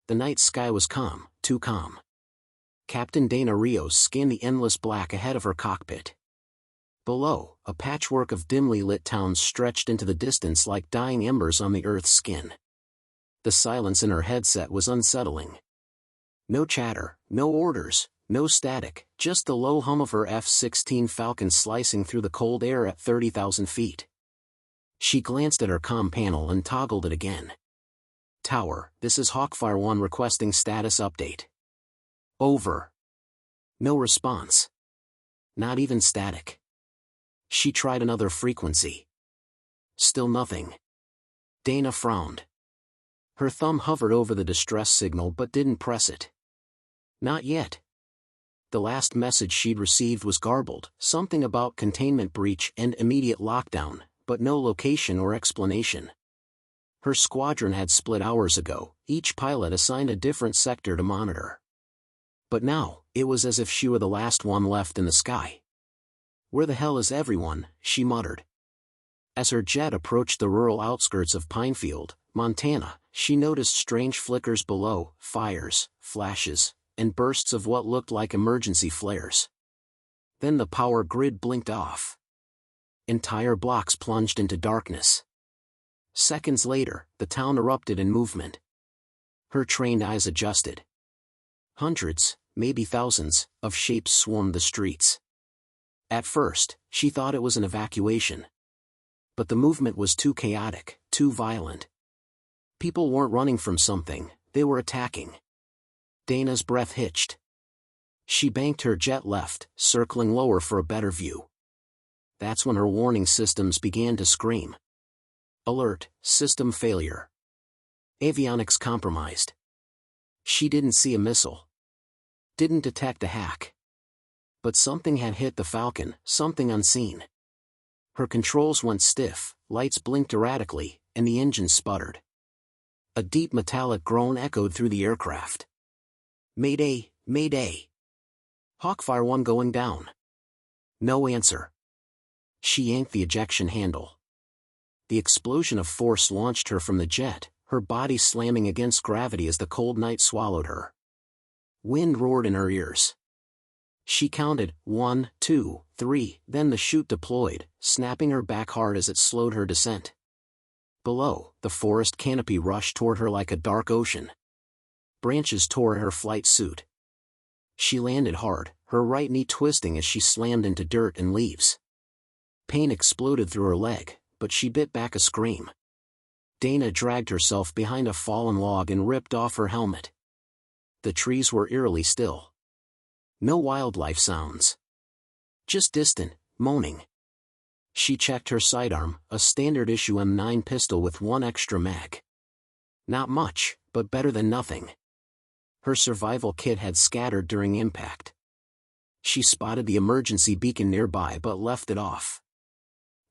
The night sky was calm, too calm. Captain Dana Rios scanned the endless black ahead of her cockpit. Below, a patchwork of dimly lit towns stretched into the distance like dying embers on the Earth's skin. The silence in her headset was unsettling. No chatter, no orders, no static, just the low hum of her F-16 Falcon slicing through the cold air at 30,000 feet. She glanced at her comm panel and toggled it again. Tower, this is Hawkfire 1 requesting status update. Over. No response. Not even static. She tried another frequency. Still nothing. Dana frowned. Her thumb hovered over the distress signal but didn't press it. Not yet. The last message she'd received was garbled, something about containment breach and immediate lockdown, but no location or explanation. Her squadron had split hours ago, each pilot assigned a different sector to monitor. But now, it was as if she were the last one left in the sky. Where the hell is everyone? She muttered. As her jet approached the rural outskirts of Pinefield, Montana, she noticed strange flickers below, fires, flashes, and bursts of what looked like emergency flares. Then the power grid blinked off. Entire blocks plunged into darkness. Seconds later, the town erupted in movement. Her trained eyes adjusted. Hundreds, maybe thousands, of shapes swarmed the streets. At first, she thought it was an evacuation. But the movement was too chaotic, too violent. People weren't running from something, they were attacking. Dana's breath hitched. She banked her jet left, circling lower for a better view. That's when her warning systems began to scream. Alert, system failure. Avionics compromised. She didn't see a missile. Didn't detect a hack. But something had hit the Falcon, something unseen. Her controls went stiff, lights blinked erratically, and the engine sputtered. A deep metallic groan echoed through the aircraft. Mayday, mayday. Hawkfire 1 going down. No answer. She yanked the ejection handle. The explosion of force launched her from the jet, her body slamming against gravity as the cold night swallowed her. Wind roared in her ears. She counted, 1, 2, 3, then the chute deployed, snapping her back hard as it slowed her descent. Below, the forest canopy rushed toward her like a dark ocean. Branches tore at her flight suit. She landed hard, her right knee twisting as she slammed into dirt and leaves. Pain exploded through her leg, but she bit back a scream. Dana dragged herself behind a fallen log and ripped off her helmet. The trees were eerily still. No wildlife sounds. Just distant, moaning. She checked her sidearm, a standard-issue M9 pistol with one extra mag. Not much, but better than nothing. Her survival kit had scattered during impact. She spotted the emergency beacon nearby but left it off.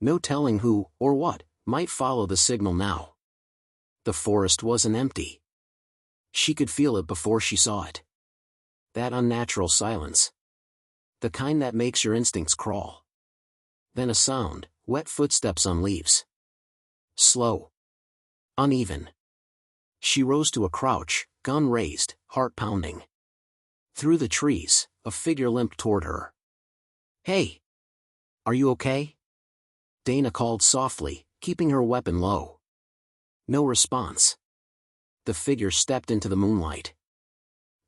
No telling who, or what, might follow the signal now. The forest wasn't empty. She could feel it before she saw it. That unnatural silence. The kind that makes your instincts crawl. Then a sound, wet footsteps on leaves. Slow. Uneven. She rose to a crouch, gun raised, heart pounding. Through the trees, a figure limped toward her. Hey! Are you okay? Dana called softly, keeping her weapon low. No response. The figure stepped into the moonlight.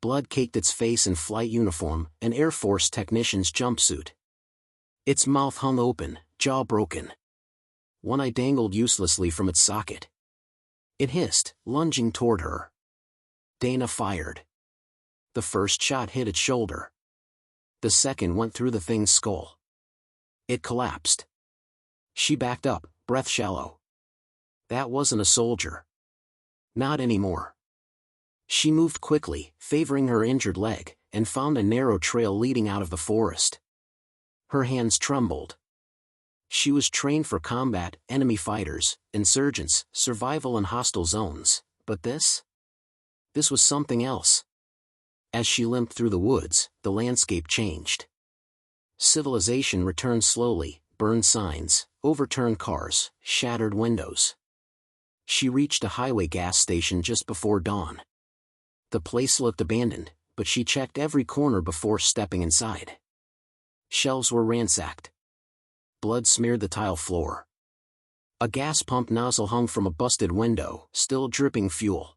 Blood caked its face in flight uniform, an Air Force technician's jumpsuit. Its mouth hung open, jaw broken. One eye dangled uselessly from its socket. It hissed, lunging toward her. Dana fired. The first shot hit its shoulder. The second went through the thing's skull. It collapsed. She backed up, breath shallow. That wasn't a soldier. Not anymore. She moved quickly, favoring her injured leg, and found a narrow trail leading out of the forest. Her hands trembled. She was trained for combat, enemy fighters, insurgents, survival in hostile zones, but this? This was something else. As she limped through the woods, the landscape changed. Civilization returned slowly, burned signs, overturned cars, shattered windows. She reached a highway gas station just before dawn. The place looked abandoned, but she checked every corner before stepping inside. Shelves were ransacked. Blood smeared the tile floor. A gas pump nozzle hung from a busted window, still dripping fuel.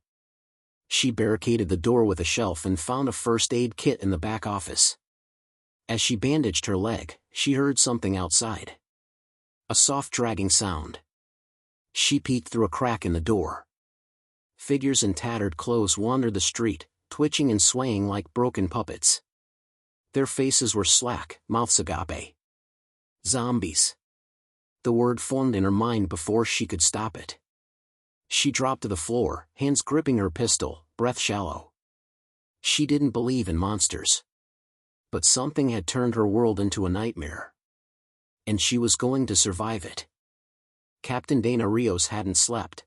She barricaded the door with a shelf and found a first aid kit in the back office. As she bandaged her leg, she heard something outside. A soft dragging sound. She peeked through a crack in the door. Figures in tattered clothes wandered the street, twitching and swaying like broken puppets. Their faces were slack, mouths agape. Zombies. The word formed in her mind before she could stop it. She dropped to the floor, hands gripping her pistol, breath shallow. She didn't believe in monsters. But something had turned her world into a nightmare. And she was going to survive it. Captain Dana Rios hadn't slept.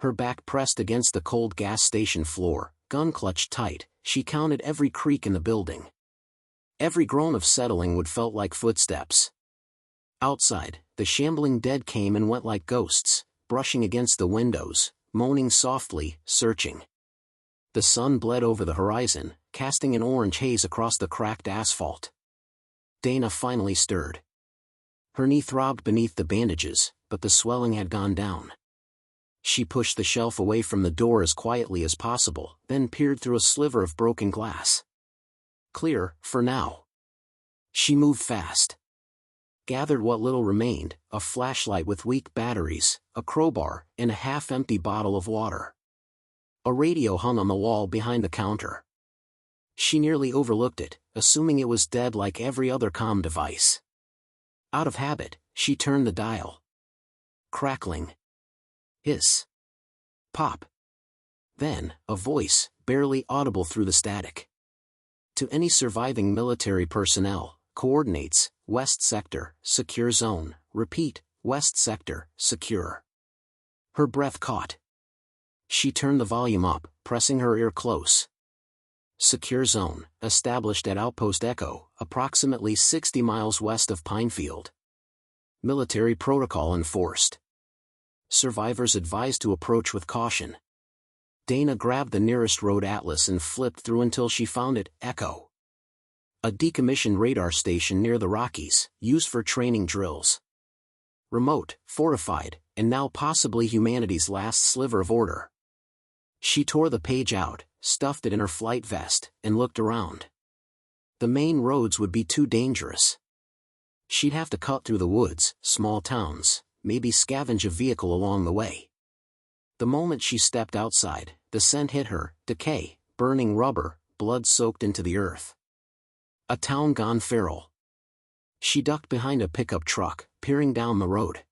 Her back pressed against the cold gas station floor, gun clutched tight, she counted every creak in the building. Every groan of settling wood felt like footsteps. Outside, the shambling dead came and went like ghosts, brushing against the windows, moaning softly, searching. The sun bled over the horizon, casting an orange haze across the cracked asphalt. Dana finally stirred. Her knee throbbed beneath the bandages, but the swelling had gone down. She pushed the shelf away from the door as quietly as possible, then peered through a sliver of broken glass. Clear, for now. She moved fast. Gathered what little remained, a flashlight with weak batteries, a crowbar, and a half-empty bottle of water. A radio hung on the wall behind the counter. She nearly overlooked it, assuming it was dead like every other comm device. Out of habit, she turned the dial. Crackling. Hiss. Pop. Then, a voice, barely audible through the static. To any surviving military personnel, coordinates, West Sector, secure zone, repeat, West Sector, secure. Her breath caught. She turned the volume up, pressing her ear close. Secure zone, established at Outpost Echo, approximately 60 miles west of Pinefield. Military protocol enforced. Survivors advised to approach with caution. Dana grabbed the nearest road atlas and flipped through until she found it, Echo. A decommissioned radar station near the Rockies, used for training drills. Remote, fortified, and now possibly humanity's last sliver of order. She tore the page out, stuffed it in her flight vest, and looked around. The main roads would be too dangerous. She'd have to cut through the woods, small towns, maybe scavenge a vehicle along the way. The moment she stepped outside, the scent hit her, decay, burning rubber, blood soaked into the earth. A town gone feral. She ducked behind a pickup truck, peering down the road.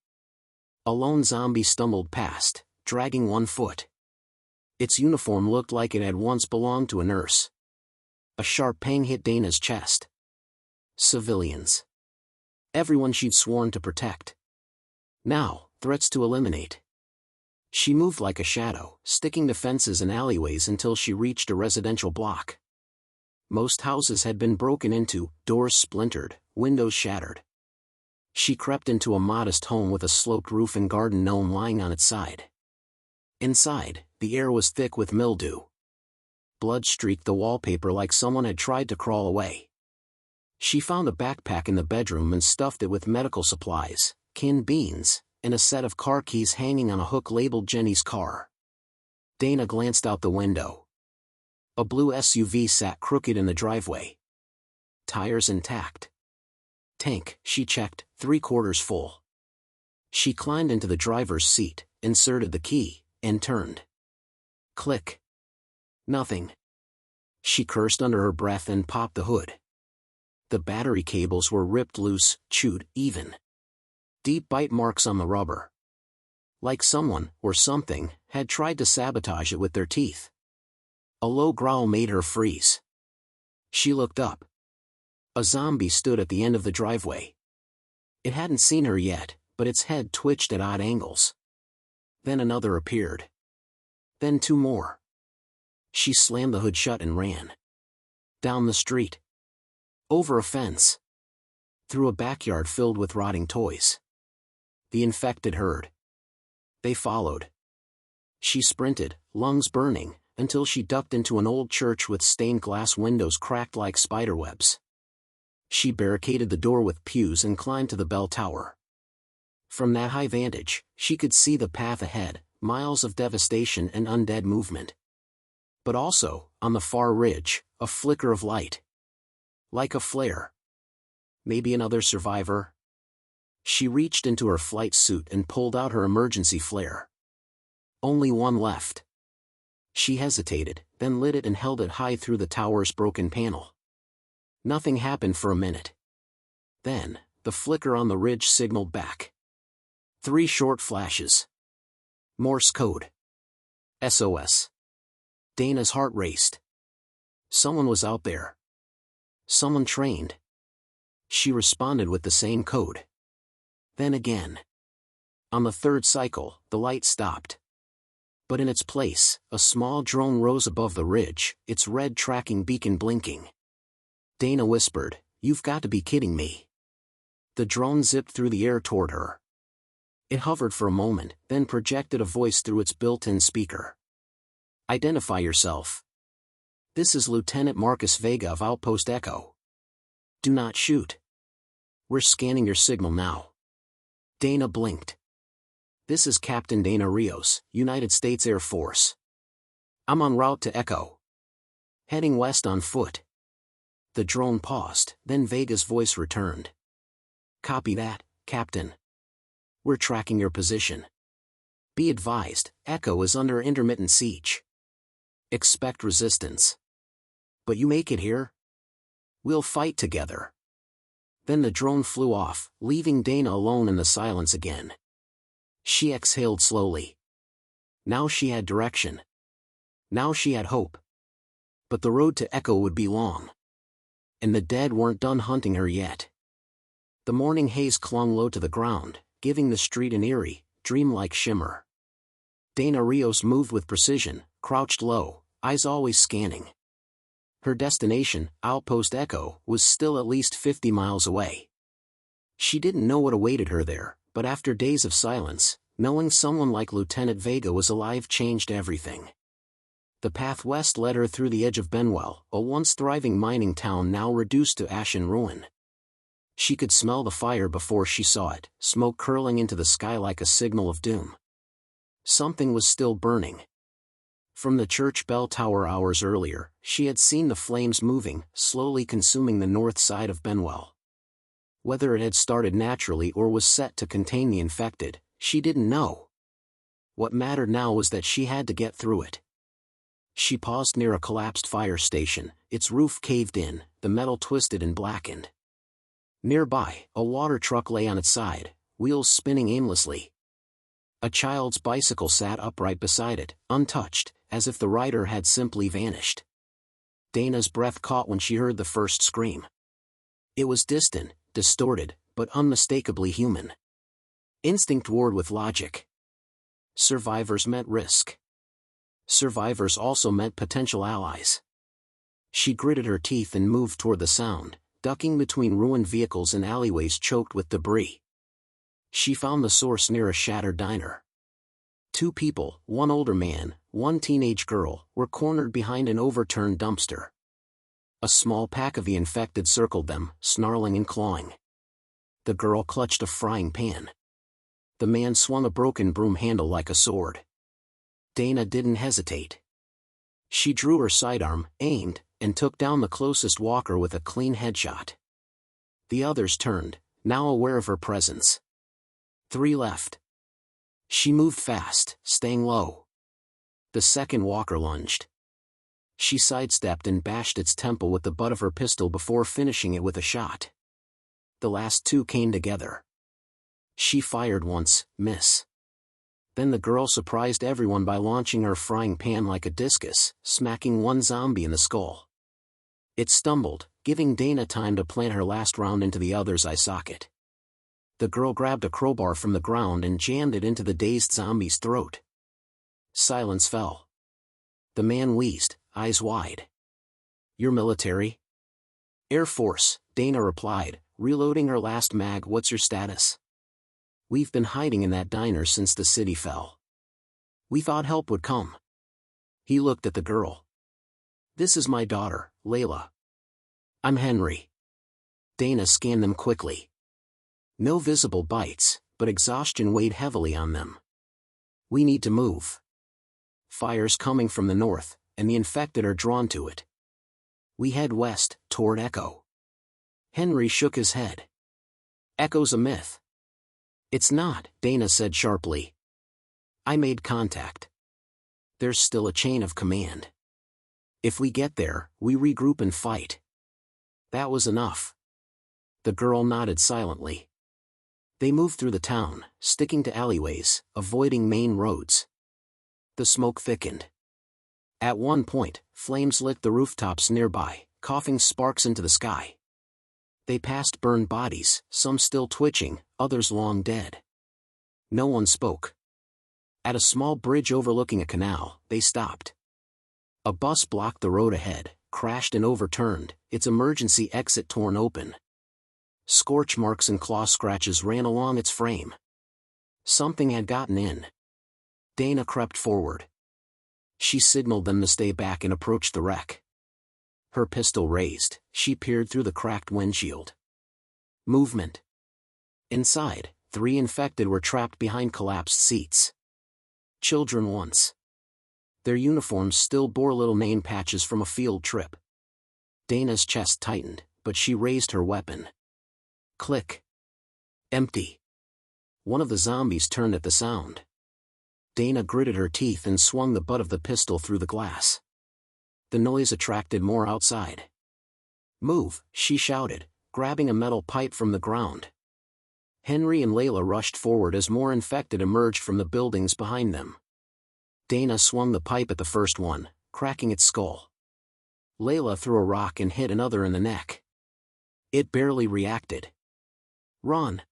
A lone zombie stumbled past, dragging one foot. Its uniform looked like it had once belonged to a nurse. A sharp pang hit Dana's chest. Civilians. Everyone she'd sworn to protect. Now, threats to eliminate. She moved like a shadow, sticking to fences and alleyways until she reached a residential block. Most houses had been broken into, doors splintered, windows shattered. She crept into a modest home with a sloped roof and garden gnome lying on its side. Inside, the air was thick with mildew. Blood streaked the wallpaper like someone had tried to crawl away. She found a backpack in the bedroom and stuffed it with medical supplies, canned beans, and a set of car keys hanging on a hook labeled Jenny's car. Dana glanced out the window. A blue SUV sat crooked in the driveway. Tires intact. Tank, she checked, 3/4 full. She climbed into the driver's seat, inserted the key, and turned. Click. Nothing. She cursed under her breath and popped the hood. The battery cables were ripped loose, chewed, even. Deep bite marks on the rubber. Like someone, or something, had tried to sabotage it with their teeth. A low growl made her freeze. She looked up. A zombie stood at the end of the driveway. It hadn't seen her yet, but its head twitched at odd angles. Then another appeared. Then two more. She slammed the hood shut and ran. Down the street. Over a fence. Through a backyard filled with rotting toys. The infected herd. They followed. She sprinted, lungs burning, until she ducked into an old church with stained glass windows cracked like spiderwebs. She barricaded the door with pews and climbed to the bell tower. From that high vantage, she could see the path ahead, miles of devastation and undead movement. But also, on the far ridge, a flicker of light. Like a flare. Maybe another survivor? She reached into her flight suit and pulled out her emergency flare. Only one left. She hesitated, then lit it and held it high through the tower's broken panel. Nothing happened for a minute. Then, the flicker on the ridge signaled back. 3 short flashes. Morse code. SOS. Dana's heart raced. Someone was out there. Someone trained. She responded with the same code. Then again. On the 3rd cycle, the light stopped. But in its place, a small drone rose above the ridge, its red tracking beacon blinking. Dana whispered, "You've got to be kidding me." The drone zipped through the air toward her. It hovered for a moment, then projected a voice through its built-in speaker. "Identify yourself. This is Lieutenant Marcus Vega of Outpost Echo. Do not shoot. We're scanning your signal now." Dana blinked. "This is Captain Dana Rios, United States Air Force. I'm en route to Echo. Heading west on foot." The drone paused, then Vega's voice returned. "Copy that, Captain. We're tracking your position. Be advised, Echo is under intermittent siege. Expect resistance. But you make it here? We'll fight together." Then the drone flew off, leaving Dana alone in the silence again. She exhaled slowly. Now she had direction. Now she had hope. But the road to Echo would be long. And the dead weren't done hunting her yet. The morning haze clung low to the ground, giving the street an eerie, dreamlike shimmer. Dana Rios moved with precision, crouched low, eyes always scanning. Her destination, Outpost Echo, was still at least 50 miles away. She didn't know what awaited her there, but after days of silence, knowing someone like Lieutenant Vega was alive changed everything. The path west led her through the edge of Benwell, a once thriving mining town now reduced to ash and ruin. She could smell the fire before she saw it, smoke curling into the sky like a signal of doom. Something was still burning. From the church bell tower hours earlier, she had seen the flames moving, slowly consuming the north side of Benwell. Whether it had started naturally or was set to contain the infected, she didn't know. What mattered now was that she had to get through it. She paused near a collapsed fire station, its roof caved in, the metal twisted and blackened. Nearby, a water truck lay on its side, wheels spinning aimlessly. A child's bicycle sat upright beside it, untouched, as if the rider had simply vanished. Dana's breath caught when she heard the first scream. It was distant, distorted, but unmistakably human. Instinct warred with logic. Survivors meant risk. Survivors also meant potential allies. She gritted her teeth and moved toward the sound, ducking between ruined vehicles and alleyways choked with debris. She found the source near a shattered diner. 2 people, one older man, one teenage girl, were cornered behind an overturned dumpster. A small pack of the infected circled them, snarling and clawing. The girl clutched a frying pan. The man swung a broken broom handle like a sword. Dana didn't hesitate. She drew her sidearm, aimed, and took down the closest walker with a clean headshot. The others turned, now aware of her presence. 3 left. She moved fast, staying low. The second walker lunged. She sidestepped and bashed its temple with the butt of her pistol before finishing it with a shot. The last 2 came together. She fired once, miss. Then the girl surprised everyone by launching her frying pan like a discus, smacking one zombie in the skull. It stumbled, giving Dana time to plant her last round into the other's eye socket. The girl grabbed a crowbar from the ground and jammed it into the dazed zombie's throat. Silence fell. The man wheezed, eyes wide. "You're military?" "Air Force," Dana replied, reloading her last mag. "What's your status?" "We've been hiding in that diner since the city fell. We thought help would come." He looked at the girl. "This is my daughter, Layla." "I'm Henry." Dana scanned them quickly. No visible bites, but exhaustion weighed heavily on them. "We need to move. Fire's coming from the north, and the infected are drawn to it. We head west, toward Echo." Henry shook his head. "Echo's a myth." "It's not," Dana said sharply. "I made contact. There's still a chain of command. If we get there, we regroup and fight." That was enough. The girl nodded silently. They moved through the town, sticking to alleyways, avoiding main roads. The smoke thickened. At one point, flames lit the rooftops nearby, coughing sparks into the sky. They passed burned bodies, some still twitching, others long dead. No one spoke. At a small bridge overlooking a canal, they stopped. A bus blocked the road ahead, crashed and overturned, its emergency exit torn open. Scorch marks and claw scratches ran along its frame. Something had gotten in. Dana crept forward. She signaled them to stay back and approached the wreck. Her pistol raised, she peered through the cracked windshield. Movement. Inside, 3 infected were trapped behind collapsed seats. Children once. Their uniforms still bore little name patches from a field trip. Dana's chest tightened, but she raised her weapon. Click. Empty. One of the zombies turned at the sound. Dana gritted her teeth and swung the butt of the pistol through the glass. The noise attracted more outside. "Move," she shouted, grabbing a metal pipe from the ground. Henry and Layla rushed forward as more infected emerged from the buildings behind them. Dana swung the pipe at the first one, cracking its skull. Layla threw a rock and hit another in the neck. It barely reacted. "Run!"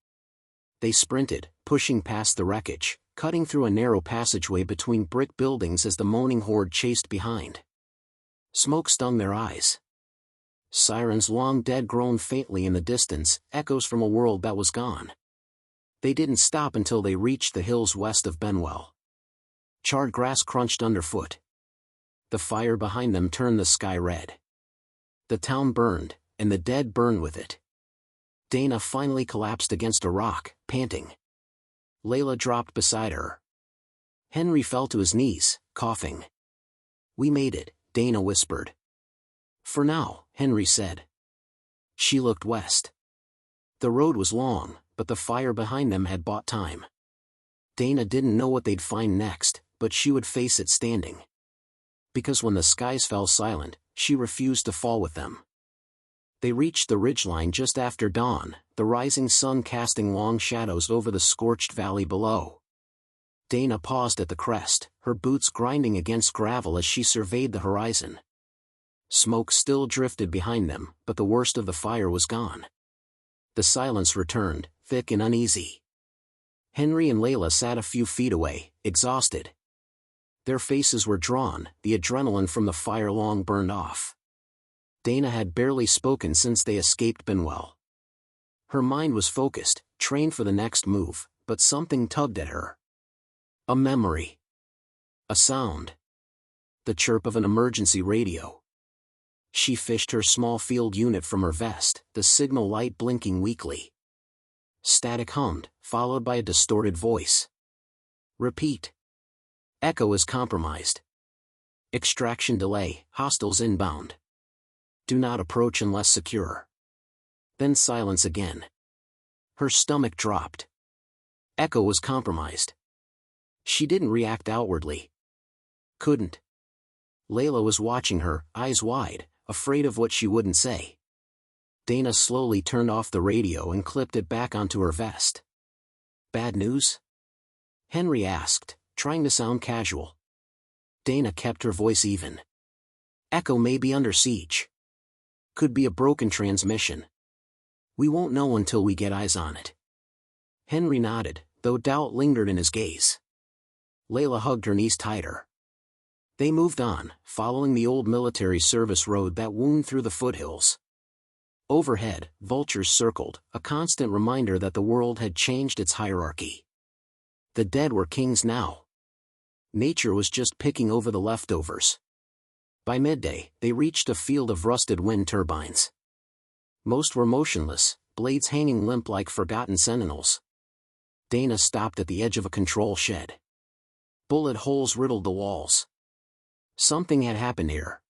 They sprinted, pushing past the wreckage, cutting through a narrow passageway between brick buildings as the moaning horde chased behind. Smoke stung their eyes. Sirens long dead groaned faintly in the distance, echoes from a world that was gone. They didn't stop until they reached the hills west of Benwell. Charred grass crunched underfoot. The fire behind them turned the sky red. The town burned, and the dead burned with it. Dana finally collapsed against a rock, panting. Layla dropped beside her. Henry fell to his knees, coughing. "We made it," Dana whispered. "For now," Henry said. She looked west. The road was long, but the fire behind them had bought time. Dana didn't know what they'd find next, but she would face it standing. Because when the skies fell silent, she refused to fall with them. They reached the ridgeline just after dawn, the rising sun casting long shadows over the scorched valley below. Dana paused at the crest, her boots grinding against gravel as she surveyed the horizon. Smoke still drifted behind them, but the worst of the fire was gone. The silence returned, thick and uneasy. Henry and Layla sat a few feet away, exhausted. Their faces were drawn, the adrenaline from the fire long burned off. Dana had barely spoken since they escaped Benwell. Her mind was focused, trained for the next move, but something tugged at her. A memory. A sound. The chirp of an emergency radio. She fished her small field unit from her vest, the signal light blinking weakly. Static hummed, followed by a distorted voice. "Repeat. Echo is compromised. Extraction delay, hostiles inbound. Do not approach unless secure." Then silence again. Her stomach dropped. Echo was compromised. She didn't react outwardly. Couldn't. Layla was watching her, eyes wide, afraid of what she wouldn't say. Dana slowly turned off the radio and clipped it back onto her vest. "Bad news?" Henry asked, trying to sound casual. Dana kept her voice even. "Echo may be under siege. Could be a broken transmission. We won't know until we get eyes on it." Henry nodded, though doubt lingered in his gaze. Layla hugged her knees tighter. They moved on, following the old military service road that wound through the foothills. Overhead, vultures circled, a constant reminder that the world had changed its hierarchy. The dead were kings now. Nature was just picking over the leftovers. By midday, they reached a field of rusted wind turbines. Most were motionless, blades hanging limp like forgotten sentinels. Dana stopped at the edge of a control shed. Bullet holes riddled the walls. Something had happened here.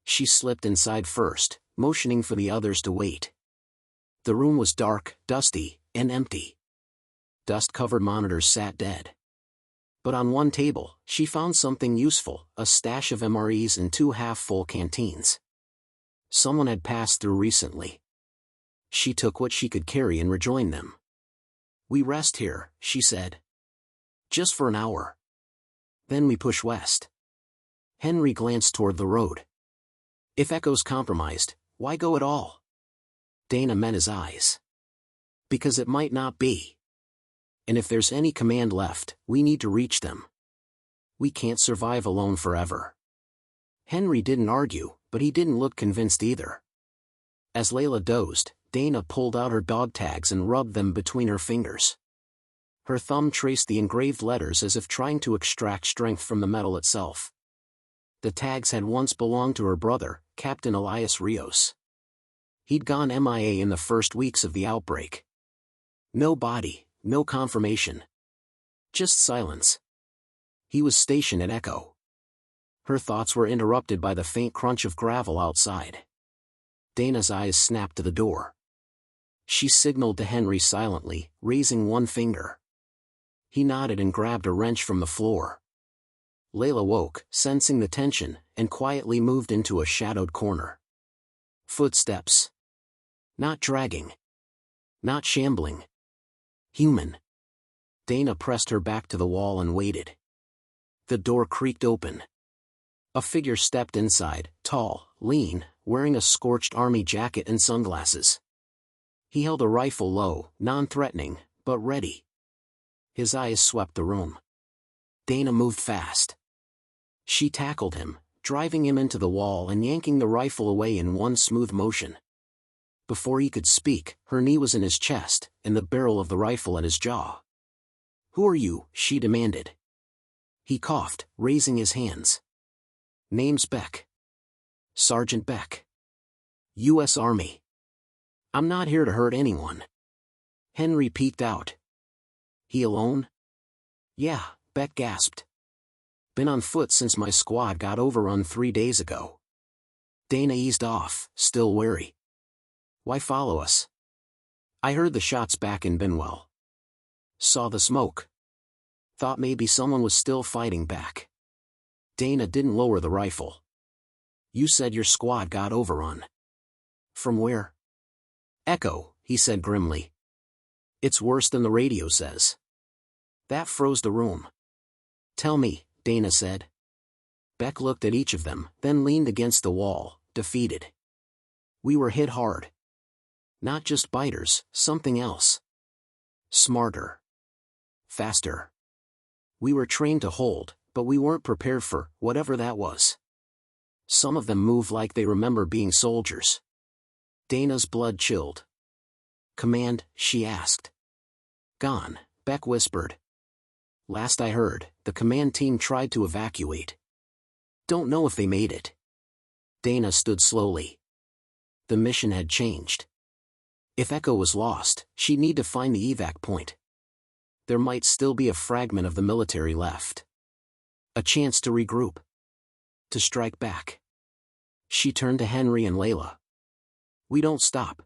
She slipped inside first, motioning for the others to wait. The room was dark, dusty, and empty. Dust-covered monitors sat dead. But on one table, she found something useful, a stash of MREs and 2 half-full canteens. Someone had passed through recently. She took what she could carry and rejoined them. "We rest here," she said. "Just for an hour. Then we push west." Henry glanced toward the road. "If Echo's compromised, why go at all?" Dana met his eyes. "Because it might not be. And if there's any command left, we need to reach them. We can't survive alone forever." Henry didn't argue, but he didn't look convinced either. As Layla dozed, Dana pulled out her dog tags and rubbed them between her fingers. Her thumb traced the engraved letters as if trying to extract strength from the metal itself. The tags had once belonged to her brother, Captain Elias Rios. He'd gone MIA in the first weeks of the outbreak. No body, no confirmation. Just silence. He was stationed at Echo. Her thoughts were interrupted by the faint crunch of gravel outside. Dana's eyes snapped to the door. She signaled to Henry silently, raising one finger. He nodded and grabbed a wrench from the floor. Layla woke, sensing the tension, and quietly moved into a shadowed corner. Footsteps. Not dragging. Not shambling. Human. Dana pressed her back to the wall and waited. The door creaked open. A figure stepped inside, tall, lean, wearing a scorched army jacket and sunglasses. He held a rifle low, non-threatening, but ready. His eyes swept the room. Dana moved fast. She tackled him, driving him into the wall and yanking the rifle away in one smooth motion. Before he could speak, her knee was in his chest, and the barrel of the rifle at his jaw. "Who are you?" she demanded. He coughed, raising his hands. "Name's Beck. Sergeant Beck. U.S. Army. I'm not here to hurt anyone." Henry peeked out. "He alone?" "Yeah," Beck gasped. "Been on foot since my squad got overrun 3 days ago." Dana eased off, still wary. "Why follow us?" "I heard the shots back in Binwell. Saw the smoke. Thought maybe someone was still fighting back." Dana didn't lower the rifle. "You said your squad got overrun. From where?" "Echo," he said grimly. "It's worse than the radio says." That froze the room. "Tell me," Dana said. Beck looked at each of them, then leaned against the wall, defeated. "We were hit hard. Not just biters, something else. Smarter. Faster. We were trained to hold, but we weren't prepared for whatever that was. Some of them move like they remember being soldiers." Dana's blood chilled. "Command?" she asked. "Gone," Beck whispered. "Last I heard, the command team tried to evacuate. Don't know if they made it." Dana stood slowly. The mission had changed. If Echo was lost, she'd need to find the evac point. There might still be a fragment of the military left. A chance to regroup. To strike back. She turned to Henry and Layla. "We don't stop.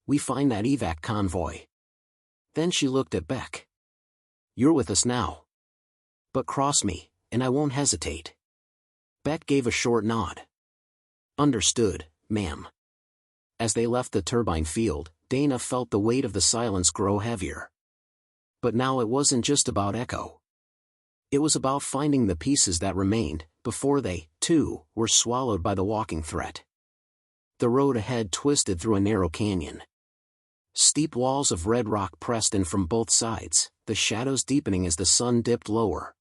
We find that evac convoy." Then she looked at Beck. "You're with us now. But cross me, and I won't hesitate." Beck gave a short nod. "Understood, ma'am." As they left the turbine field, Dana felt the weight of the silence grow heavier. But now it wasn't just about Echo. It was about finding the pieces that remained, before they, too, were swallowed by the walking threat. The road ahead twisted through a narrow canyon. Steep walls of red rock pressed in from both sides, the shadows deepening as the sun dipped lower.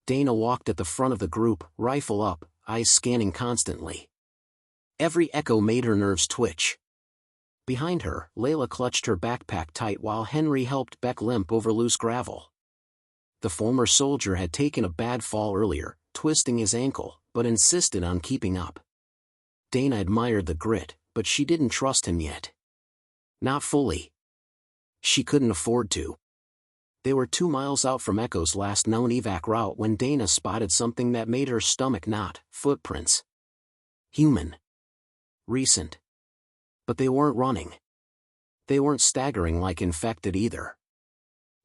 Dana walked at the front of the group, rifle up, eyes scanning constantly. Every echo made her nerves twitch. Behind her, Layla clutched her backpack tight while Henry helped Beck limp over loose gravel. The former soldier had taken a bad fall earlier, twisting his ankle, but insisted on keeping up. Dana admired the grit, but she didn't trust him yet. Not fully. She couldn't afford to. They were 2 miles out from Echo's last known evac route when Dana spotted something that made her stomach knot: footprints. Human. Recent. But they weren't running. They weren't staggering like infected either.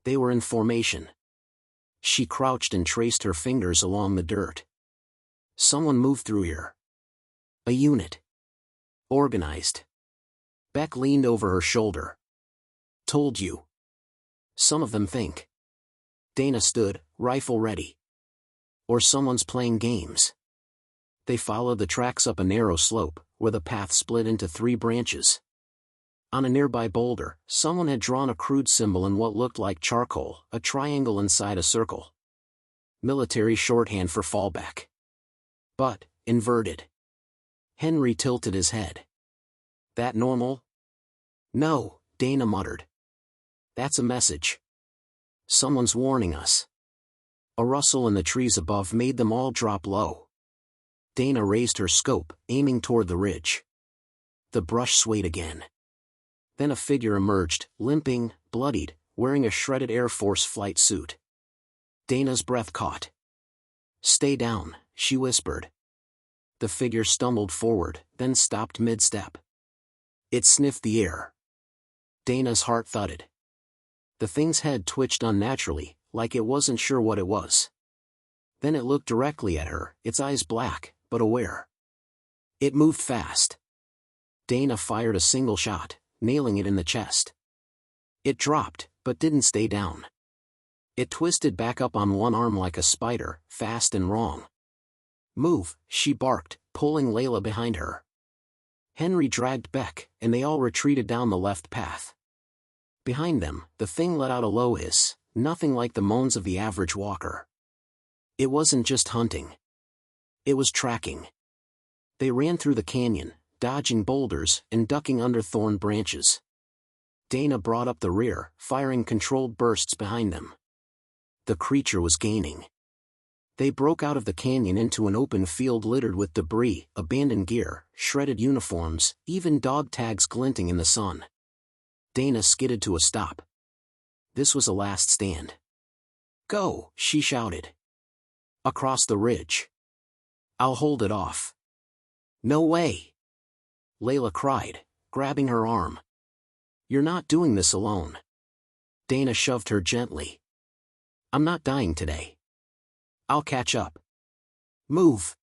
They were in formation. She crouched and traced her fingers along the dirt. Someone moved through here. A unit. Organized. Beck leaned over her shoulder. Told you. Some of them think. Dana stood, rifle ready. Or someone's playing games. They followed the tracks up a narrow slope, where the path split into 3 branches. On a nearby boulder, someone had drawn a crude symbol in what looked like charcoal, a triangle inside a circle. Military shorthand for fallback. But, inverted. Henry tilted his head. That normal? No, Dana muttered. That's a message. Someone's warning us. A rustle in the trees above made them all drop low. Dana raised her scope, aiming toward the ridge. The brush swayed again. Then a figure emerged, limping, bloodied, wearing a shredded Air Force flight suit. Dana's breath caught. Stay down, she whispered. The figure stumbled forward, then stopped mid-step. It sniffed the air. Dana's heart thudded. The thing's head twitched unnaturally, like it wasn't sure what it was. Then it looked directly at her, its eyes black, but aware. It moved fast. Dana fired a single shot, nailing it in the chest. It dropped, but didn't stay down. It twisted back up on one arm like a spider, fast and wrong. Move, she barked, pulling Layla behind her. Henry dragged Beck, and they all retreated down the left path. Behind them, the thing let out a low hiss, nothing like the moans of the average walker. It wasn't just hunting. It was tracking. They ran through the canyon, dodging boulders and ducking under thorn branches. Dana brought up the rear, firing controlled bursts behind them. The creature was gaining. They broke out of the canyon into an open field littered with debris, abandoned gear, shredded uniforms, even dog tags glinting in the sun. Dana skidded to a stop. This was a last stand. Go, she shouted. Across the ridge. I'll hold it off. No way. Layla cried, grabbing her arm. You're not doing this alone. Dana shoved her gently. I'm not dying today. I'll catch up. Move.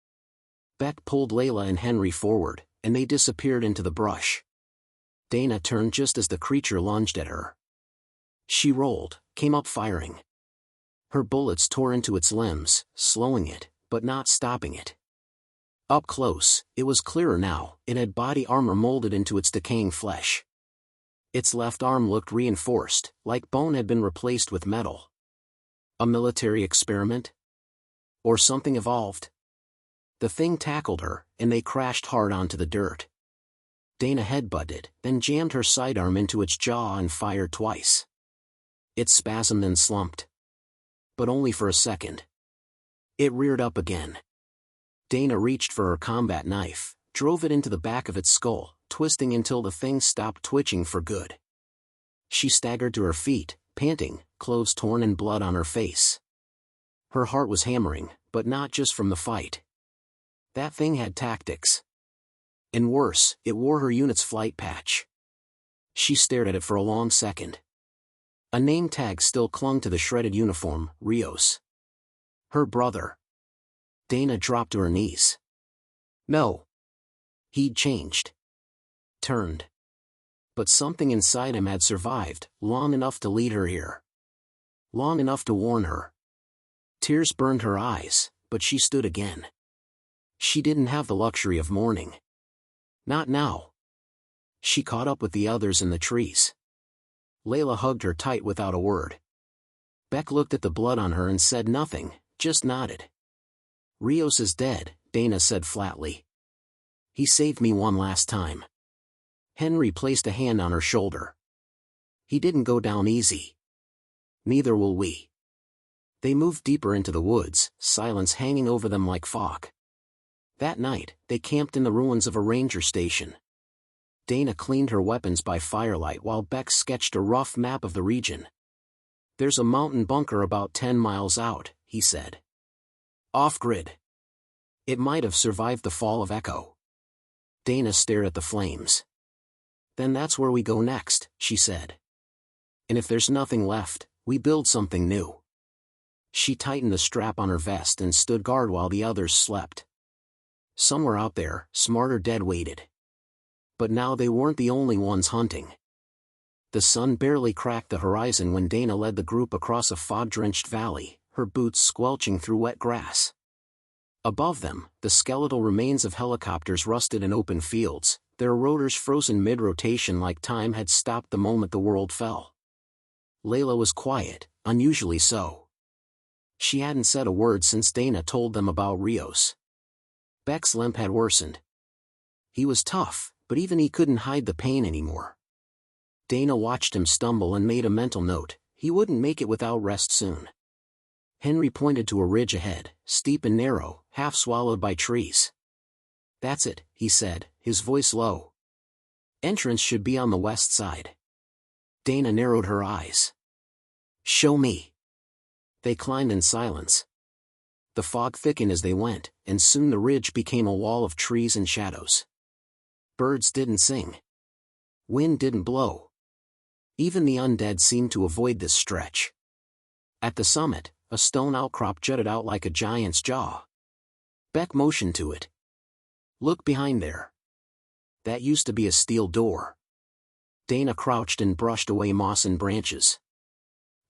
Beck pulled Layla and Henry forward, and they disappeared into the brush. Dana turned just as the creature lunged at her. She rolled, came up firing. Her bullets tore into its limbs, slowing it, but not stopping it. Up close, it was clearer now. It had body armor molded into its decaying flesh. Its left arm looked reinforced, like bone had been replaced with metal. A military experiment? Or something evolved? The thing tackled her, and they crashed hard onto the dirt. Dana headbutted, then jammed her sidearm into its jaw and fired twice. It spasmed and slumped. But only for a second. It reared up again. Dana reached for her combat knife, drove it into the back of its skull, twisting until the thing stopped twitching for good. She staggered to her feet, panting, clothes torn and blood on her face. Her heart was hammering, but not just from the fight. That thing had tactics. And worse, it wore her unit's flight patch. She stared at it for a long second. A name tag still clung to the shredded uniform, Rios. Her brother. Dana dropped to her knees. No. He'd changed. Turned. But something inside him had survived, long enough to lead her here. Long enough to warn her. Tears burned her eyes, but she stood again. She didn't have the luxury of mourning. Not now. She caught up with the others in the trees. Layla hugged her tight without a word. Beck looked at the blood on her and said nothing, just nodded. Rios is dead, Dana said flatly. He saved me one last time. Henry placed a hand on her shoulder. He didn't go down easy. Neither will we. They moved deeper into the woods, silence hanging over them like fog. That night, they camped in the ruins of a ranger station. Dana cleaned her weapons by firelight while Beck sketched a rough map of the region. "There's a mountain bunker about 10 miles out," he said. "Off-grid. It might have survived the fall of Echo." Dana stared at the flames. "Then that's where we go next," she said. "And if there's nothing left, we build something new." She tightened the strap on her vest and stood guard while the others slept. Somewhere out there, smarter dead waited. But now they weren't the only ones hunting. The sun barely cracked the horizon when Dana led the group across a fog-drenched valley, her boots squelching through wet grass. Above them, the skeletal remains of helicopters rusted in open fields, their rotors frozen mid-rotation like time had stopped the moment the world fell. Layla was quiet, unusually so. She hadn't said a word since Dana told them about Rios. Beck's limp had worsened. He was tough, but even he couldn't hide the pain anymore. Dana watched him stumble and made a mental note: he wouldn't make it without rest soon. Henry pointed to a ridge ahead, steep and narrow, half swallowed by trees. "That's it," he said, his voice low. "Entrance should be on the west side." Dana narrowed her eyes. "Show me." They climbed in silence. The fog thickened as they went, and soon the ridge became a wall of trees and shadows. Birds didn't sing. Wind didn't blow. Even the undead seemed to avoid this stretch. At the summit, a stone outcrop jutted out like a giant's jaw. Beck motioned to it. "Look behind there. That used to be a steel door." Dana crouched and brushed away moss and branches.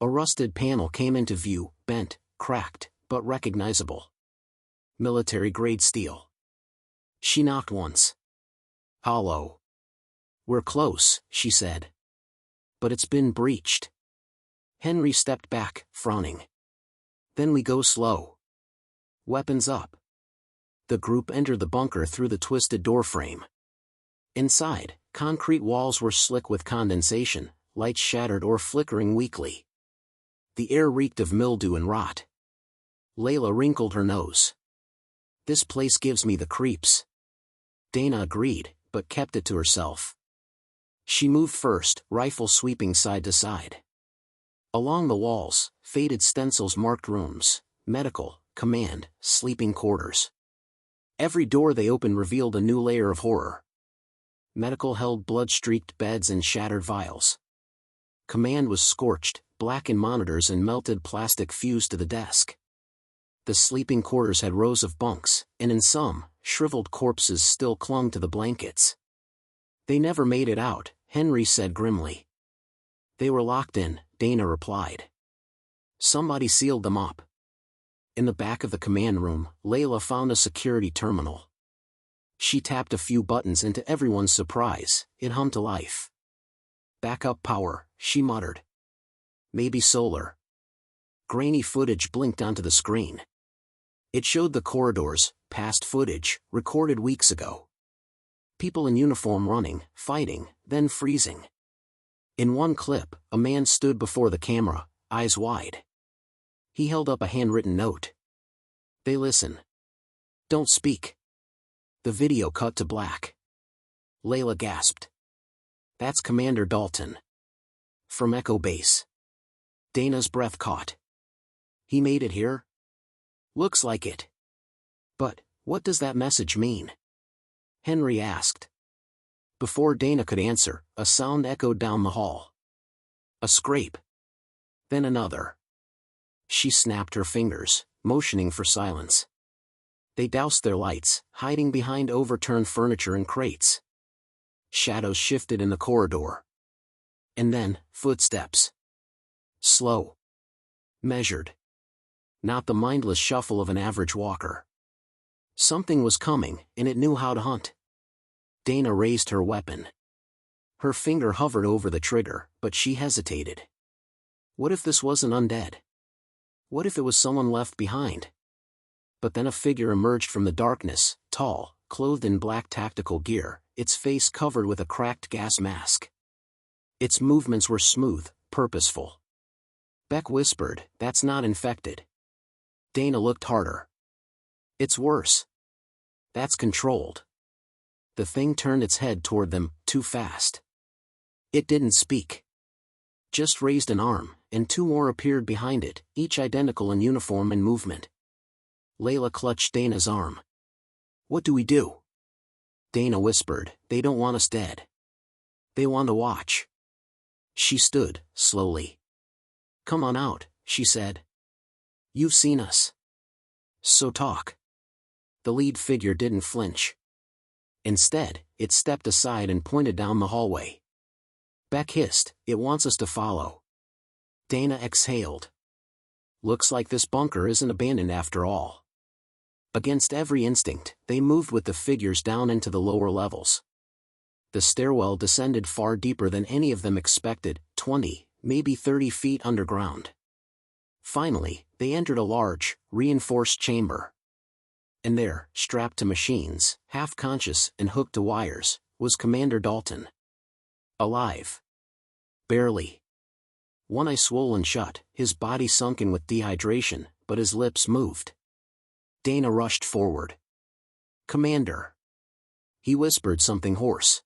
A rusted panel came into view, bent, cracked, but recognizable. Military-grade steel. She knocked once. Hollow. "We're close," she said. "But it's been breached." Henry stepped back, frowning. "Then we go slow. Weapons up." The group entered the bunker through the twisted doorframe. Inside, concrete walls were slick with condensation, lights shattered or flickering weakly. The air reeked of mildew and rot. Layla wrinkled her nose. "This place gives me the creeps." Dana agreed, but kept it to herself. She moved first, rifle sweeping side to side. Along the walls, faded stencils marked rooms: medical, command, sleeping quarters. Every door they opened revealed a new layer of horror. Medical held blood-streaked beds and shattered vials. Command was scorched, blackened monitors and melted plastic fused to the desk. The sleeping quarters had rows of bunks, and in some, shriveled corpses still clung to the blankets. "They never made it out," Henry said grimly. "They were locked in," Dana replied. "Somebody sealed them up." In the back of the command room, Layla found a security terminal. She tapped a few buttons and to everyone's surprise, it hummed to life. "Backup power," she muttered. "Maybe solar." Grainy footage blinked onto the screen. It showed the corridors, past footage, recorded weeks ago. People in uniform running, fighting, then freezing. In one clip, a man stood before the camera, eyes wide. He held up a handwritten note. "They listen. Don't speak." The video cut to black. Layla gasped. "That's Commander Dalton. From Echo Base." Dana's breath caught. "He made it here?" "Looks like it." "But, what does that message mean?" Henry asked. Before Dana could answer, a sound echoed down the hall. A scrape. Then another. She snapped her fingers, motioning for silence. They doused their lights, hiding behind overturned furniture and crates. Shadows shifted in the corridor. And then, footsteps. Slow. Measured. Not the mindless shuffle of an average walker. Something was coming, and it knew how to hunt. Dana raised her weapon. Her finger hovered over the trigger, but she hesitated. What if this wasn't undead? What if it was someone left behind? But then a figure emerged from the darkness, tall, clothed in black tactical gear, its face covered with a cracked gas mask. Its movements were smooth, purposeful. Beck whispered, "That's not infected." Dana looked harder. "It's worse. That's controlled." The thing turned its head toward them, too fast. It didn't speak. Just raised an arm, and two more appeared behind it, each identical in uniform and movement. Layla clutched Dana's arm. "What do we do?" Dana whispered, "They don't want us dead. They want to watch." She stood, slowly. "Come on out," she said. "You've seen us. So talk." The lead figure didn't flinch. Instead, it stepped aside and pointed down the hallway. Beck hissed, "It wants us to follow." Dana exhaled. "Looks like this bunker isn't abandoned after all." Against every instinct, they moved with the figures down into the lower levels. The stairwell descended far deeper than any of them expected, 20, maybe 30 feet underground. Finally, they entered a large, reinforced chamber. And there, strapped to machines, half-conscious and hooked to wires, was Commander Dalton. Alive. Barely. One eye swollen shut, his body sunken with dehydration, but his lips moved. Dana rushed forward. "Commander." He whispered something hoarse.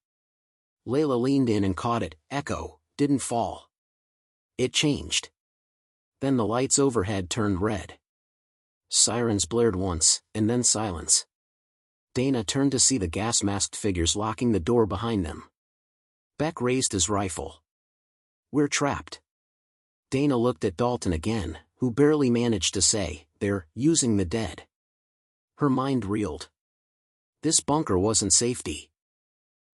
Layla leaned in and caught it. Echo, didn't fall. It changed. Then the lights overhead turned red. Sirens blared once, and then silence. Dana turned to see the gas-masked figures locking the door behind them. Beck raised his rifle. "We're trapped." Dana looked at Dalton again, who barely managed to say, "They're using the dead." Her mind reeled. This bunker wasn't safety.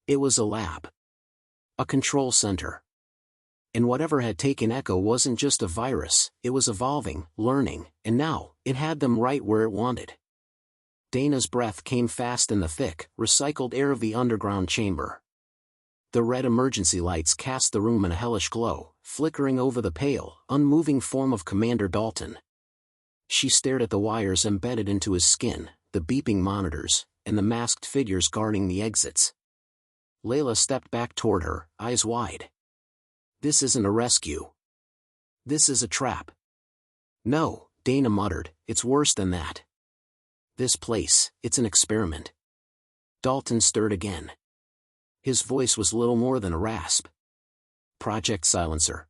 It was a lab. A control center. And whatever had taken Echo wasn't just a virus, it was evolving, learning, and now, it had them right where it wanted. Dana's breath came fast in the thick, recycled air of the underground chamber. The red emergency lights cast the room in a hellish glow, flickering over the pale, unmoving form of Commander Dalton. She stared at the wires embedded into his skin, the beeping monitors, and the masked figures guarding the exits. Layla stepped back toward her, eyes wide. "This isn't a rescue. This is a trap." "No," Dana muttered, "it's worse than that. This place, it's an experiment." Dalton stirred again. His voice was little more than a rasp. "Project Silencer."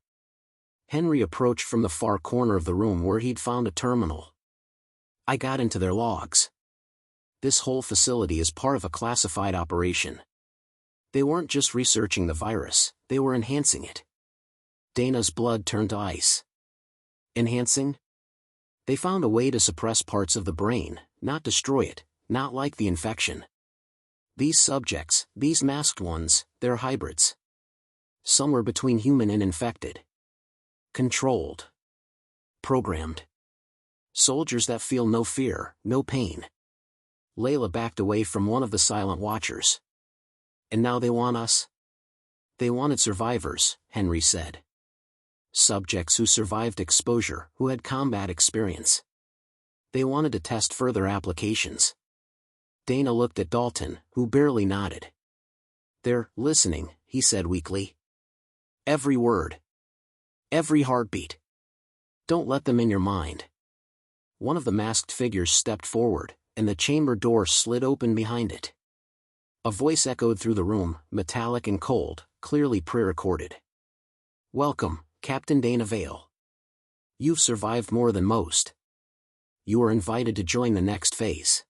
Henry approached from the far corner of the room where he'd found a terminal. "I got into their logs. This whole facility is part of a classified operation. They weren't just researching the virus, they were enhancing it." Dana's blood turned to ice. "Enhancing?" "They found a way to suppress parts of the brain, not destroy it, not like the infection. These subjects, these masked ones, they're hybrids. Somewhere between human and infected. Controlled. Programmed. Soldiers that feel no fear, no pain." Layla backed away from one of the silent watchers. "And now they want us?" "They wanted survivors," Henry said. "Subjects who survived exposure, who had combat experience. They wanted to test further applications." Dana looked at Dalton, who barely nodded. "They're listening," he said weakly. "Every word. Every heartbeat. Don't let them in your mind." One of the masked figures stepped forward, and the chamber door slid open behind it. A voice echoed through the room, metallic and cold, clearly pre-recorded. "Welcome, Captain Dana Vale. You've survived more than most. You are invited to join the next phase.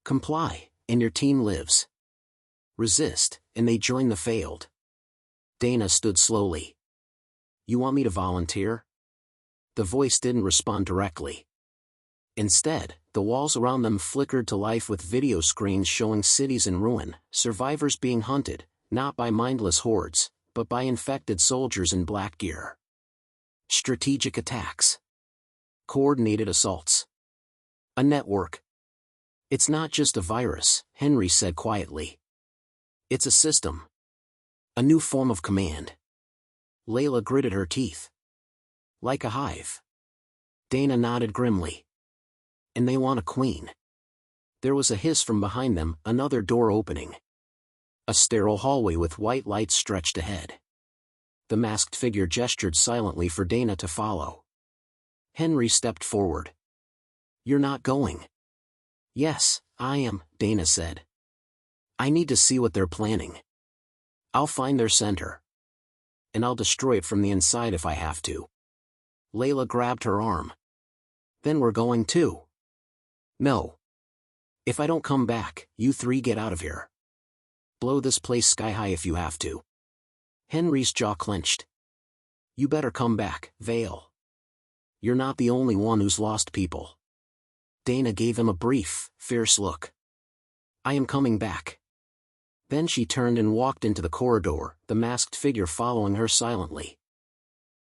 Comply, and your team lives. Resist, and they join the failed." Dana stood slowly. "You want me to volunteer?" The voice didn't respond directly. Instead, the walls around them flickered to life with video screens showing cities in ruin, survivors being hunted, not by mindless hordes, but by infected soldiers in black gear. Strategic attacks. Coordinated assaults. A network. "It's not just a virus," Henry said quietly. "It's a system. A new form of command." Layla gritted her teeth. "Like a hive." Dana nodded grimly. "And they want a queen." There was a hiss from behind them, another door opening. A sterile hallway with white lights stretched ahead. The masked figure gestured silently for Dana to follow. Henry stepped forward. "You're not going." "Yes, I am," Dana said. "I need to see what they're planning. I'll find their center. And I'll destroy it from the inside if I have to." Layla grabbed her arm. "Then we're going too." "No. If I don't come back, you three get out of here. Blow this place sky high if you have to." Henry's jaw clenched. "You better come back, Vale. You're not the only one who's lost people." Dana gave him a brief, fierce look. "I am coming back." Then she turned and walked into the corridor, the masked figure following her silently.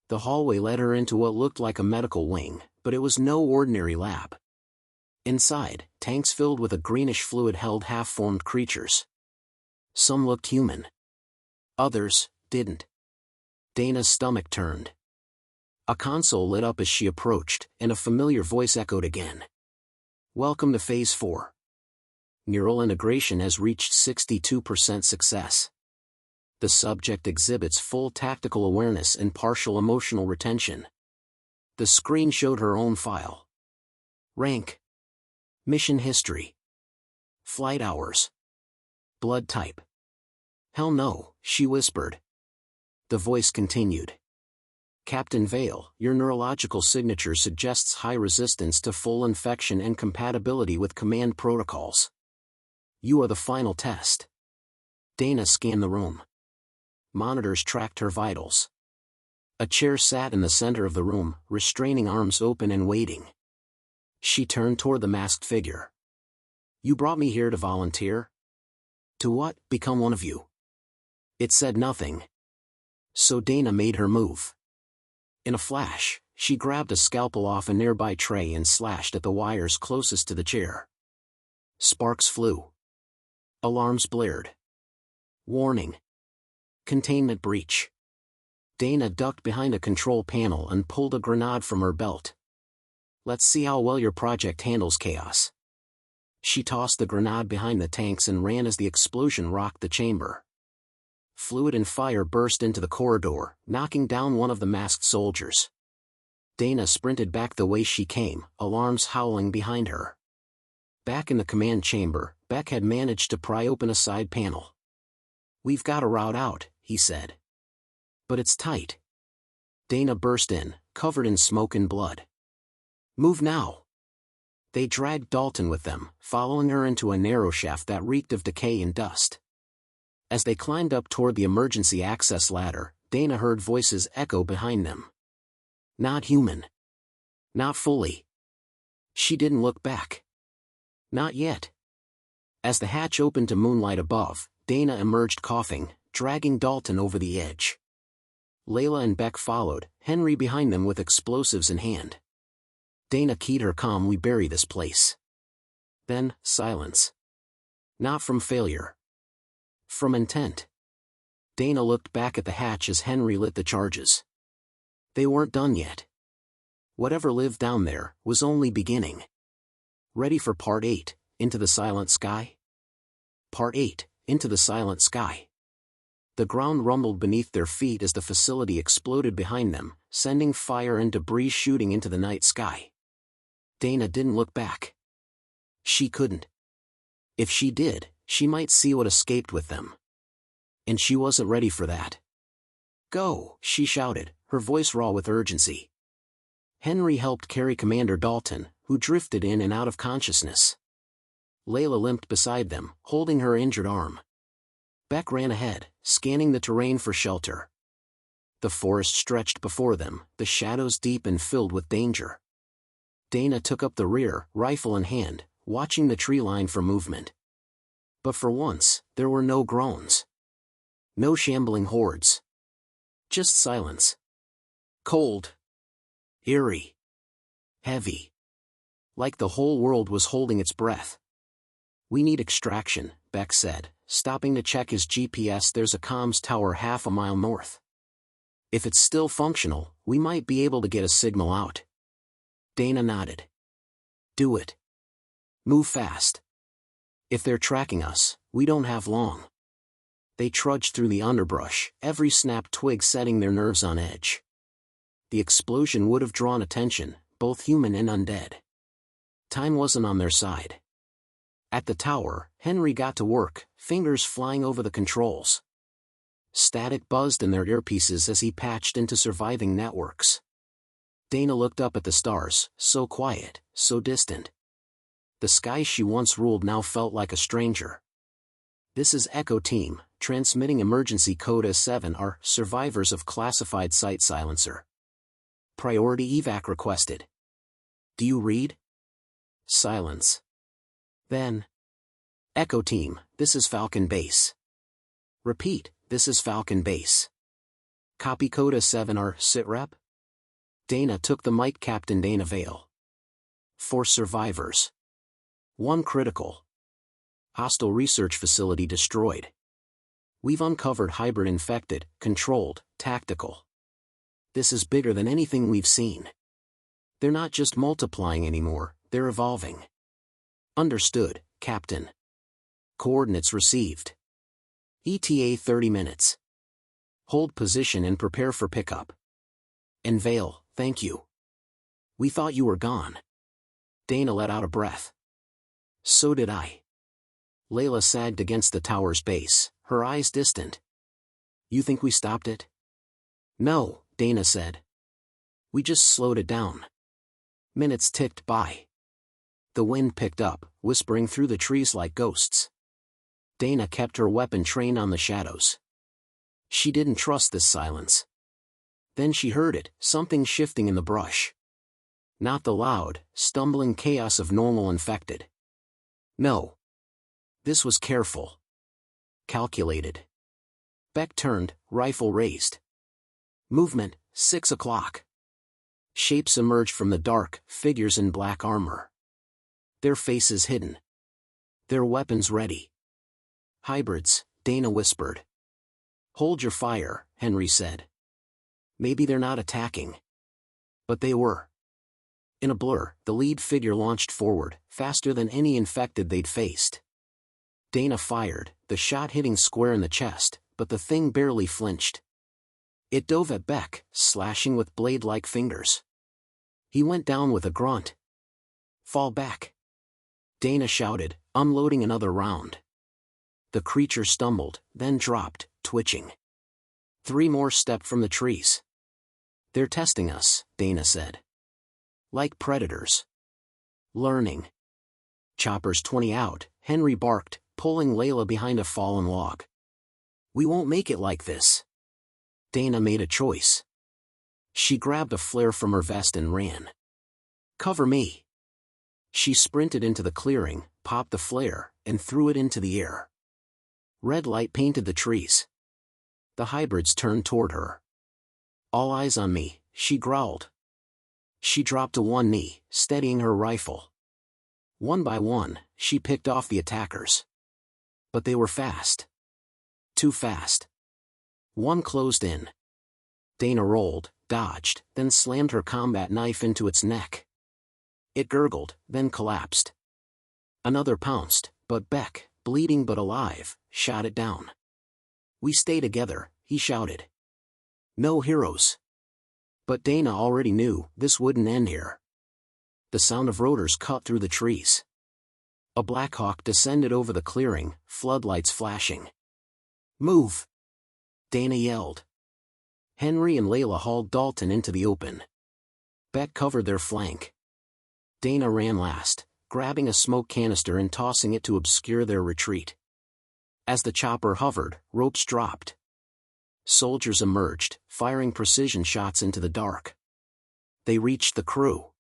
The hallway led her into what looked like a medical wing, but it was no ordinary lab. Inside, tanks filled with a greenish fluid held half-formed creatures. Some looked human. Others didn't. Dana's stomach turned. A console lit up as she approached, and a familiar voice echoed again. "Welcome to Phase 4. Neural integration has reached 62% success. The subject exhibits full tactical awareness and partial emotional retention." The screen showed her own file. Rank. Mission history. Flight hours. Blood type. "Hell no," she whispered. The voice continued. "Captain Vale, your neurological signature suggests high resistance to full infection and compatibility with command protocols. You are the final test." Dana scanned the room. Monitors tracked her vitals. A chair sat in the center of the room, restraining arms open and waiting. She turned toward the masked figure. "You brought me here to volunteer?" "To what? Become one of you." It said nothing. So Dana made her move. In a flash, she grabbed a scalpel off a nearby tray and slashed at the wires closest to the chair. Sparks flew. Alarms blared. Warning. Containment breach. Dana ducked behind a control panel and pulled a grenade from her belt. "Let's see how well your project handles chaos." She tossed the grenade behind the tanks and ran as the explosion rocked the chamber. Fluid and fire burst into the corridor, knocking down one of the masked soldiers. Dana sprinted back the way she came, alarms howling behind her. Back in the command chamber, Beck had managed to pry open a side panel. "We've got a route out," he said. "But it's tight." Dana burst in, covered in smoke and blood. "Move now." They dragged Dalton with them, following her into a narrow shaft that reeked of decay and dust. As they climbed up toward the emergency access ladder, Dana heard voices echo behind them. "Not human. Not fully." She didn't look back. Not yet. As the hatch opened to moonlight above, Dana emerged coughing, dragging Dalton over the edge. Layla and Beck followed, Henry behind them with explosives in hand. Dana keyed her comm. "We bury this place." Then, silence. Not from failure. From intent. Dana looked back at the hatch as Henry lit the charges. They weren't done yet. Whatever lived down there was only beginning. Ready for Part 8, Into the Silent Sky? Part 8, Into the Silent Sky. The ground rumbled beneath their feet as the facility exploded behind them, sending fire and debris shooting into the night sky. Dana didn't look back. She couldn't. If she did, she might see what escaped with them. And she wasn't ready for that. "Go," she shouted, her voice raw with urgency. Henry helped carry Commander Dalton, who drifted in and out of consciousness. Layla limped beside them, holding her injured arm. Beck ran ahead, scanning the terrain for shelter. The forest stretched before them, the shadows deep and filled with danger. Dana took up the rear, rifle in hand, watching the tree line for movement. But for once, there were no groans. No shambling hordes. Just silence. Cold. Eerie. Heavy. Like the whole world was holding its breath. "We need extraction," Beck said, stopping to check his GPS. "There's a comms tower half a mile north. If it's still functional, we might be able to get a signal out." Dana nodded. "Do it. Move fast. If they're tracking us, we don't have long." They trudged through the underbrush, every snapped twig setting their nerves on edge. The explosion would have drawn attention, both human and undead. Time wasn't on their side. At the tower, Henry got to work, fingers flying over the controls. Static buzzed in their earpieces as he patched into surviving networks. Dana looked up at the stars, so quiet, so distant. The skies she once ruled now felt like a stranger. "This is Echo Team, transmitting emergency code A7R, survivors of classified site silencer. Priority evac requested. Do you read?" Silence. Then, "Echo Team, this is Falcon Base. Repeat, this is Falcon Base. Copy code A7R, sitrep?" Dana took the mic. "Captain Dana Vale. For survivors. 1 critical. Hostile research facility destroyed. We've uncovered hybrid infected, controlled, tactical. This is bigger than anything we've seen. They're not just multiplying anymore, they're evolving." "Understood, Captain. Coordinates received. ETA 30 minutes. Hold position and prepare for pickup." "And Vale, thank you. We thought you were gone." Dana let out a breath. "So did I." Layla sagged against the tower's base, her eyes distant. "You think we stopped it?" "No," Dana said. "We just slowed it down." Minutes ticked by. The wind picked up, whispering through the trees like ghosts. Dana kept her weapon trained on the shadows. She didn't trust this silence. Then she heard it, something shifting in the brush. Not the loud, stumbling chaos of normal infected. No. This was careful. Calculated. Beck turned, rifle raised. Movement, 6 o'clock. Shapes emerged from the dark, figures in black armor. Their faces hidden. Their weapons ready. "Hybrids," Dana whispered. "Hold your fire," Henry said. Maybe they're not attacking. But they were. In a blur, the lead figure launched forward, faster than any infected they'd faced. Dana fired, the shot hitting square in the chest, but the thing barely flinched. It dove at Beck, slashing with blade-like fingers. He went down with a grunt. "Fall back," Dana shouted, unloading another round. The creature stumbled, then dropped, twitching. 3 more stepped from the trees. "They're testing us," Dana said. "Like predators. Learning." "Chopper's 20 out," Henry barked, pulling Layla behind a fallen log. "We won't make it like this." Dana made a choice. She grabbed a flare from her vest and ran. "Cover me." She sprinted into the clearing, popped the flare, and threw it into the air. Red light painted the trees. The hybrids turned toward her. "All eyes on me," she growled. She dropped to one knee, steadying her rifle. One by one, she picked off the attackers. But they were fast. Too fast. One closed in. Dana rolled, dodged, then slammed her combat knife into its neck. It gurgled, then collapsed. Another pounced, but Beck, bleeding but alive, shot it down. "We stay together," he shouted. "No heroes." But Dana already knew this wouldn't end here. The sound of rotors cut through the trees. A Blackhawk descended over the clearing, floodlights flashing. "Move!" Dana yelled. Henry and Layla hauled Dalton into the open. Beck covered their flank. Dana ran last, grabbing a smoke canister and tossing it to obscure their retreat. As the chopper hovered, ropes dropped. Soldiers emerged, firing precision shots into the dark. They reached the crew.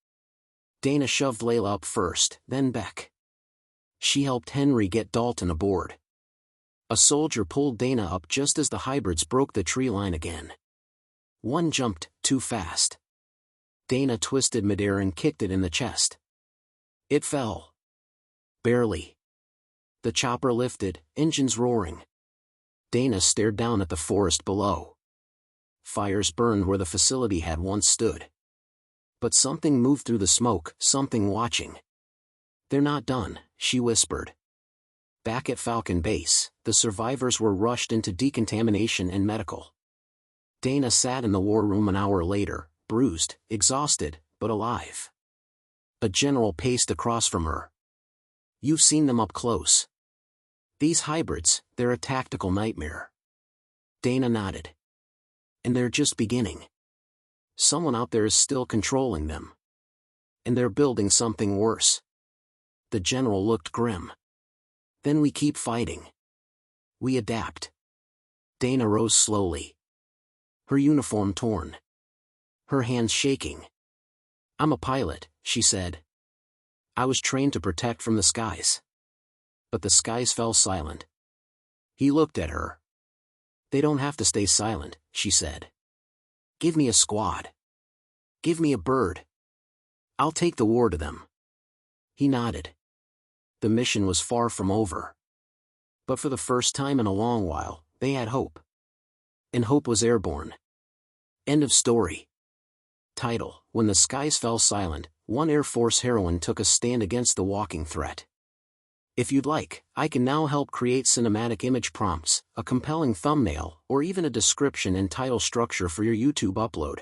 Dana shoved Layla up first, then Beck. She helped Henry get Dalton aboard. A soldier pulled Dana up just as the hybrids broke the tree line again. One jumped, too fast. Dana twisted midair and kicked it in the chest. It fell. Barely. The chopper lifted, engines roaring. Dana stared down at the forest below. Fires burned where the facility had once stood. But something moved through the smoke, something watching. "They're not done," she whispered. Back at Falcon Base, the survivors were rushed into decontamination and medical. Dana sat in the war room an hour later, bruised, exhausted, but alive. A general paced across from her. You've seen them up close. These hybrids, they're a tactical nightmare. Dana nodded. And they're just beginning. Someone out there is still controlling them. And they're building something worse. The general looked grim. Then we keep fighting. We adapt. Dana rose slowly. Her uniform torn. Her hands shaking. I'm a pilot, she said. I was trained to protect from the skies. But the skies fell silent. He looked at her. They don't have to stay silent, she said. Give me a squad. Give me a bird. I'll take the war to them. He nodded. The mission was far from over. But for the first time in a long while, they had hope. And hope was airborne. End of story. Title: When the Skies Fell Silent, one Air Force heroine took a stand against the walking threat. If you'd like, I can now help create cinematic image prompts, a compelling thumbnail, or even a description and title structure for your YouTube upload.